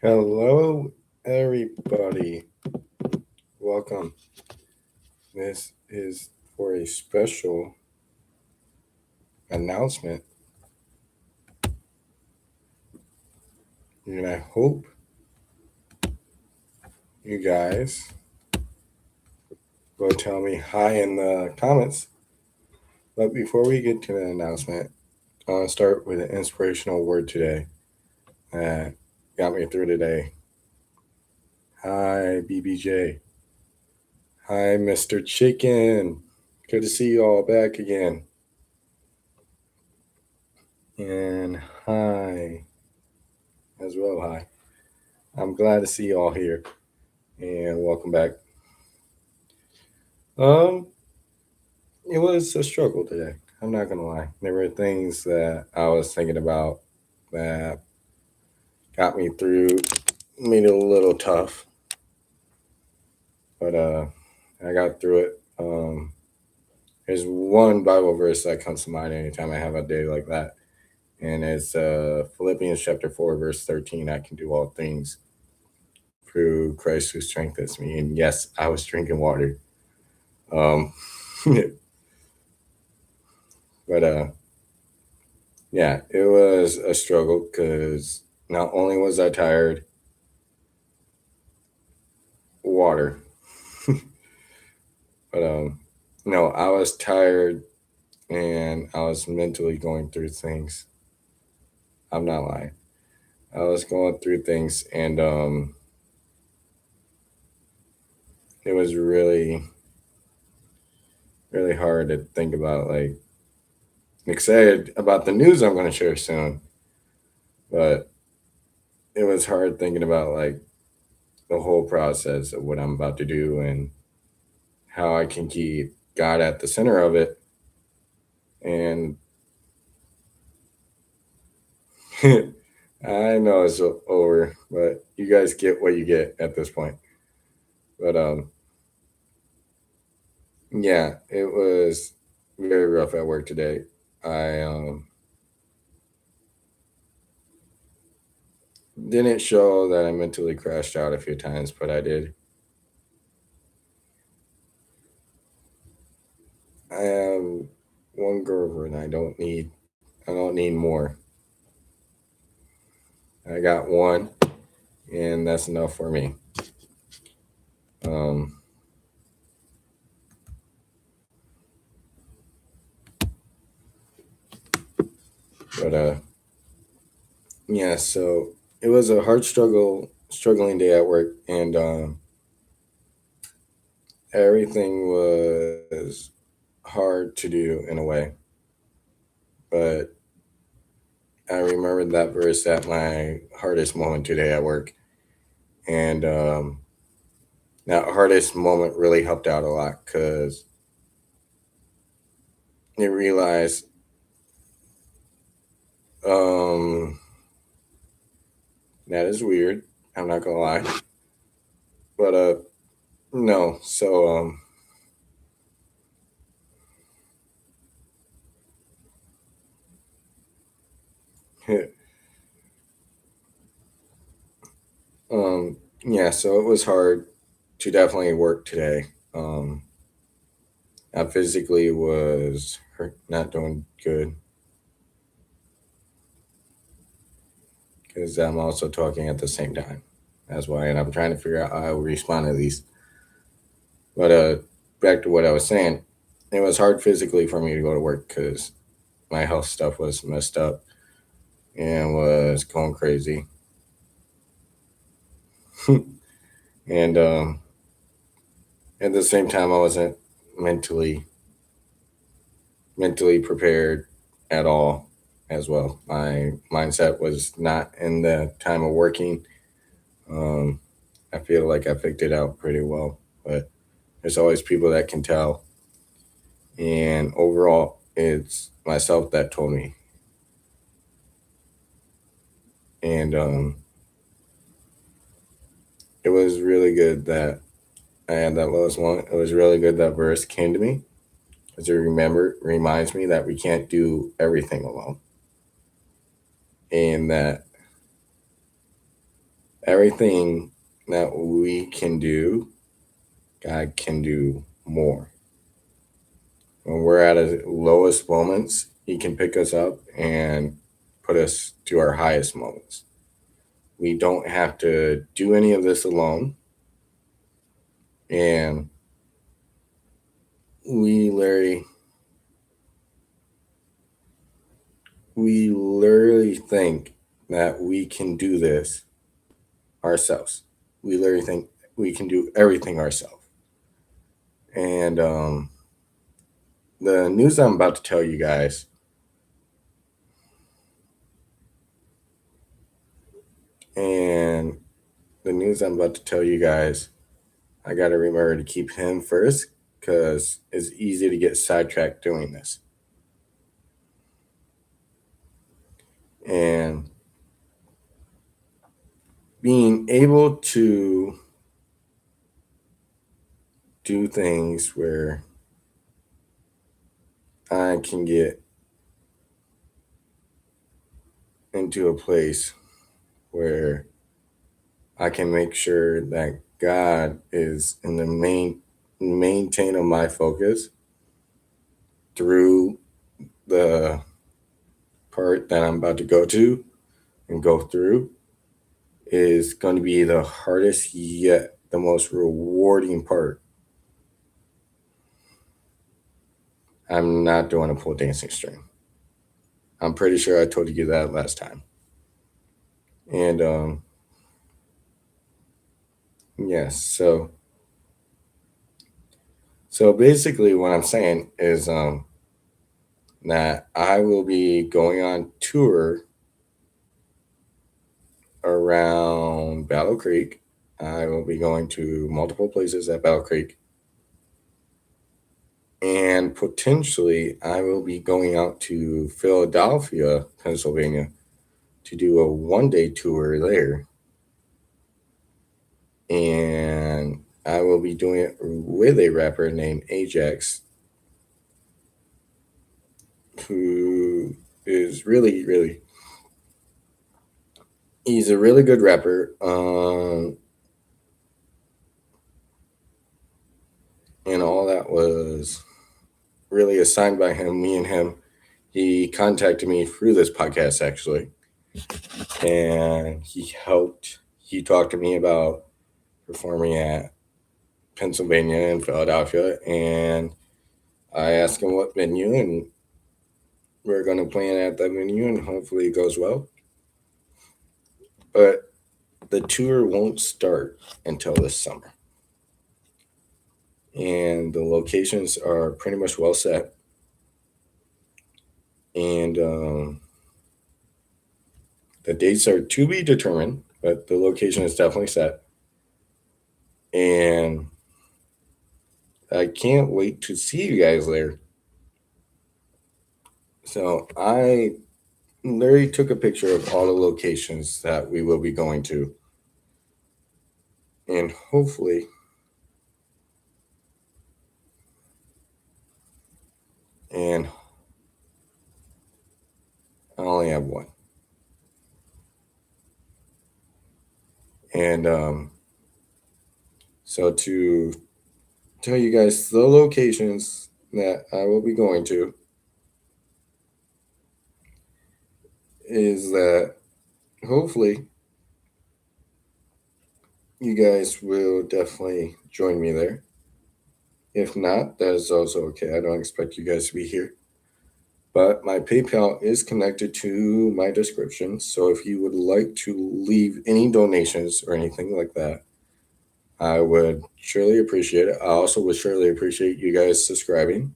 Hello, everybody. Welcome. This is for a special announcement, and I hope you guys will tell me hi in the comments. But before we get to the announcement, I want to start with an inspirational word today that got me through today. Hi, BBJ. Hi, Mr. Chicken. Good to see you all back again. And hi as well. Hi. I'm glad to see you all here and welcome back. Um, it was a struggle today. I'm not gonna lie. There were things that I was thinking about that got me through, made it a little tough, but I got through it. There's one Bible verse that comes to mind anytime I have a day like that, and it's Philippians chapter 4 verse 13. I can do all things through Christ who strengthens me. And yes, I was drinking water. Um, but yeah, it was a struggle because not only was I tired, water, but no, I was tired and I was mentally going through things. I'm not lying. I was going through things, and it was really hard to think about. Like, excited about the news I'm going to share soon, but it was hard thinking about like the whole process of what I'm about to do and how I can keep God at the center of it. And I know it's over, but you guys get what you get at this point. But yeah, it was very rough at work today. I didn't show that I mentally crashed out a few times, but I did. I have one girlfriend. I don't need more. I got one, and that's enough for me. Um, but yeah. So it was a hard struggling day at work, and everything was hard to do in a way. But I remembered that verse at my hardest moment today at work, and that hardest moment really helped out a lot because you realize um, that is weird. I'm not gonna lie, but no. So um, yeah. So it was hard to definitely work today. I physically was not doing good because I'm also talking at the same time. That's why, and I'm trying to figure out how I will respond to these. But back to what I was saying, it was hard physically for me to go to work because my health stuff was messed up and was going crazy. And at the same time, I wasn't mentally mentally prepared at all as well. My mindset was not in the time of working. Um, I feel like I picked it out pretty well, but there's always people that can tell. And overall, it's myself that told me. And it was really good that I had that lowest one. It was really good that verse came to me because it reminds me that we can't do everything alone, and that everything that we can do, God can do more. When we're at our lowest moments, He can pick us up and put us to our highest moments. We don't have to do any of this alone. And we literally think that we can do this ourselves. We literally think we can do everything ourselves. And the news I'm about to tell you guys, and the news I'm about to tell you guys, I got to remember to keep him first because it's easy to get sidetracked doing this. And being able to do things where I can get into a place where I can make sure that God is in the maintain of my focus through the part that I'm about to go to and go through is going to be the hardest yet the most rewarding part. I'm not doing a pole dancing string. I'm pretty sure I told you that last time. And yes, so basically what I'm saying is that I will be going on tour around Battle Creek. I will be going to multiple places at Battle Creek. And potentially, I will be going out to Philadelphia, Pennsylvania, to do a 1-day tour there. And I will be doing it with a rapper named Ajax, who is really, he's a really good rapper. And all that was really assigned by him, me and him. He contacted me through this podcast, actually. And he talked to me about performing at Pennsylvania and Philadelphia. And I asked him what venue, and we're going to plan at that venue, and hopefully it goes well. But the tour won't start until this summer. And the locations are pretty much well set. And the dates are to be determined, but the location is definitely set. And I can't wait to see you guys there. So I literally took a picture of all the locations that we will be going to. And hopefully, and I only have one. And so to tell you guys the locations that I will be going to is that hopefully you guys will definitely join me there. If not, that is also okay. I don't expect you guys to be here. But my PayPal is connected to my description. So if you would like to leave any donations or anything like that, I would surely appreciate it. I also would surely appreciate you guys subscribing.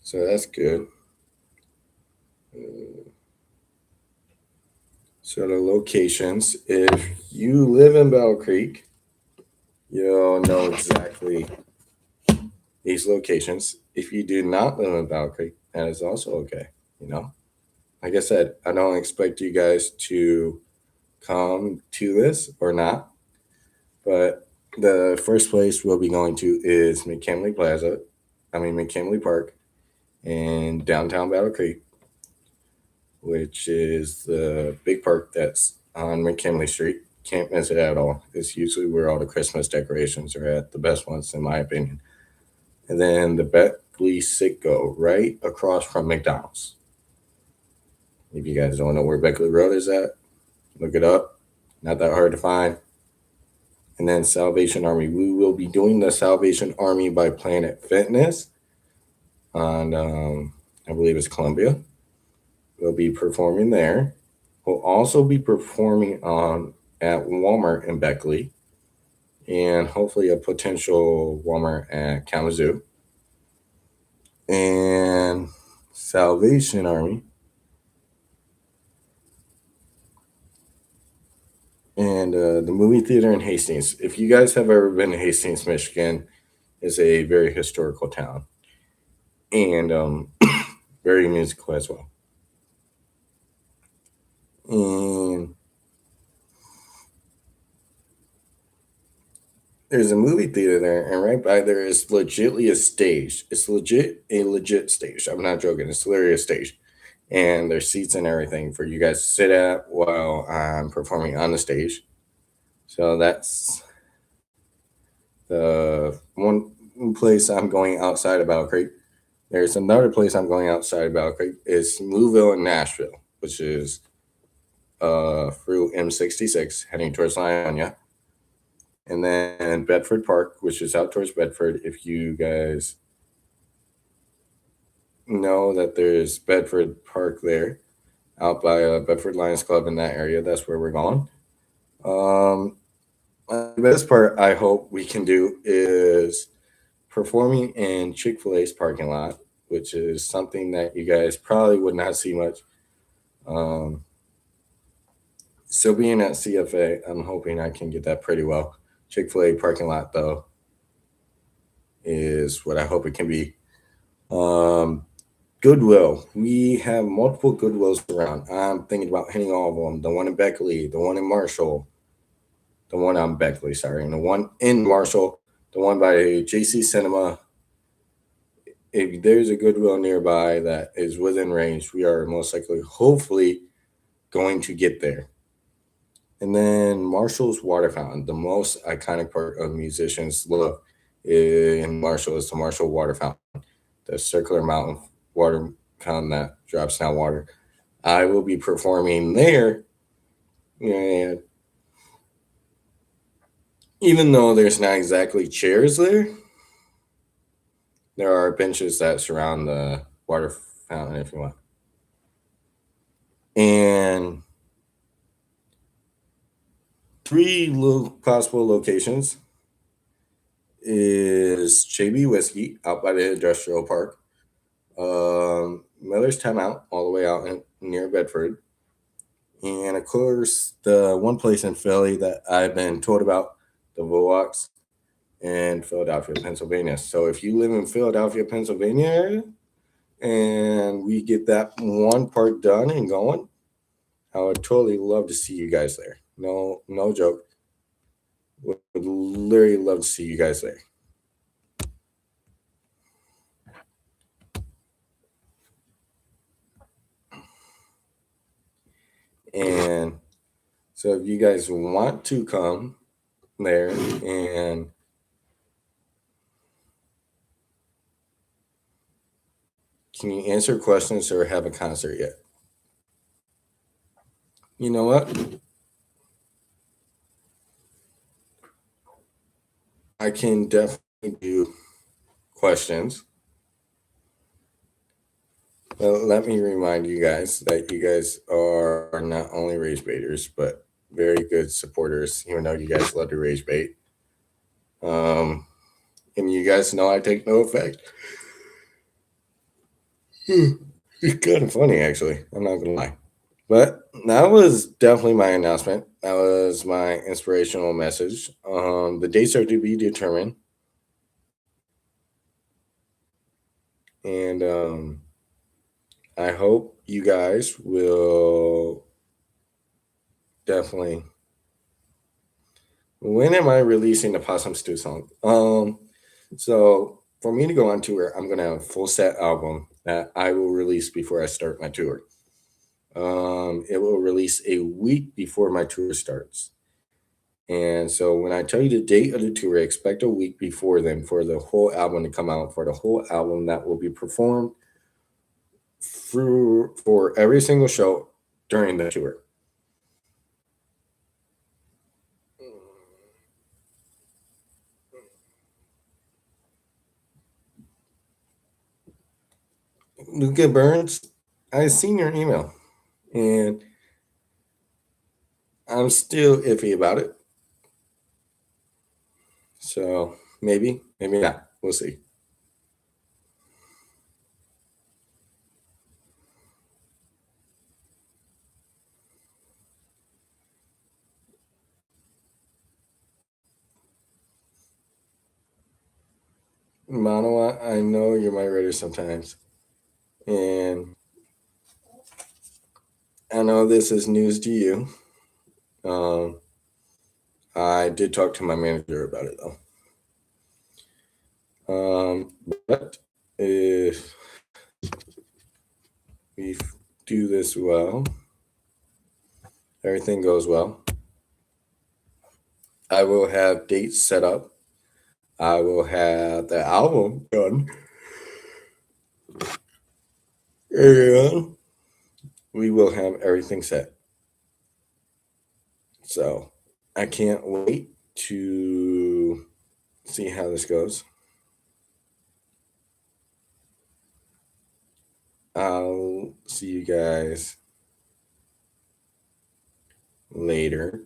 So that's good. So the locations, if you live in Battle Creek, you'll know exactly these locations. If you do not live in Battle Creek, that is also okay. Like I said, I don't expect you guys to come to this or not, but the first place we'll be going to is McKinley Park, in downtown Battle Creek, which is the big park that's on McKinley Street. Can't miss it at all. It's usually where all the Christmas decorations are at, the best ones, in my opinion. And then the Beckley Sitco, right across from McDonald's. If you guys don't know where Beckley Road is at, look it up. Not that hard to find. And then Salvation Army. We will be doing the Salvation Army by Planet Fitness on, I believe it's Columbia. We'll be performing there. We'll also be performing on at Walmart in Beckley, and hopefully a potential Walmart at Kalamazoo. And Salvation Army. And the movie theater in Hastings. If you guys have ever been to Hastings, Michigan, is a very historical town and very musical as well. And there's a movie theater there, and right by there is legitly a stage. It's legit stage. I'm not joking. It's literally a stage, and there's seats and everything for you guys to sit at while I'm performing on the stage. So that's the one place I'm going outside of Battle Creek. There's another place I'm going outside of Battle Creek. It's Moville in Nashville, which is through M66 heading towards Lyonia. And then Bedford Park, which is out towards Bedford. If you guys know that there's Bedford Park there, out by Bedford Lions Club in that area, that's where we're going. The best part I hope we can do is performing in Chick-fil-A's parking lot, which is something that you guys probably would not see much. Still being at CFA, I'm hoping I can get that pretty well. Chick-fil-A parking lot, though, is what I hope it can be. Goodwill. We have multiple Goodwills around. I'm thinking about hitting all of them. The one in Beckley, the one in Marshall, the one on Beckley, sorry, and the one in Marshall, the one by JC Cinema. If there's a Goodwill nearby that is within range, we are most likely, hopefully, going to get there. And then Marshall's Water Fountain, the most iconic part of musicians love in Marshall is the Marshall Water Fountain, the circular mountain water fountain that drops down water. I will be performing there, and even though there's not exactly chairs there are benches that surround the water fountain if you want. And three possible locations is JB Whiskey out by the industrial park, Miller's Timeout all the way out near Bedford, and of course the one place in Philly that I've been told about, the Vox in Philadelphia, Pennsylvania. So if you live in Philadelphia, Pennsylvania, and we get that one part done and going, I would totally love to see you guys there. No joke. Would literally love to see you guys there. And so if you guys want to come there and can you answer questions or have a concert yet? You know what? I can definitely do questions. Well, let me remind you guys that you guys are not only rage baiters, but very good supporters, even though you guys love to rage bait. And you guys know I take no effect. It's kind of funny, actually. I'm not gonna lie. But that was definitely my announcement. That was my inspirational message. The dates are to be determined. And I hope you guys will definitely. When am I releasing the Possum Stew song? So for me to go on tour, I'm gonna have a full set album that I will release before I start my tour. It will release a week before my tour starts. And so when I tell you the date of the tour, expect a week before then for the whole album to come out, for the whole album that will be performed through for every single show during the tour. Luca Burns, I seen your email and I'm still iffy about it. So maybe, maybe not. We'll see. Manoa, I know you're my writer sometimes. And I know this is news to you. Um, I did talk to my manager about it though. But if we do this well, everything goes well, I will have dates set up. I will have the album done. And we will have everything set. So I can't wait to see how this goes. I'll see you guys later.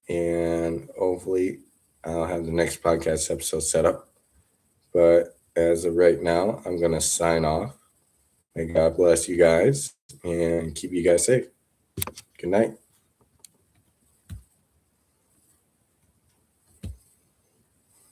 And hopefully, I'll have the next podcast episode set up. But as of right now, I'm going to sign off. May God bless you guys and keep you guys safe. Good night.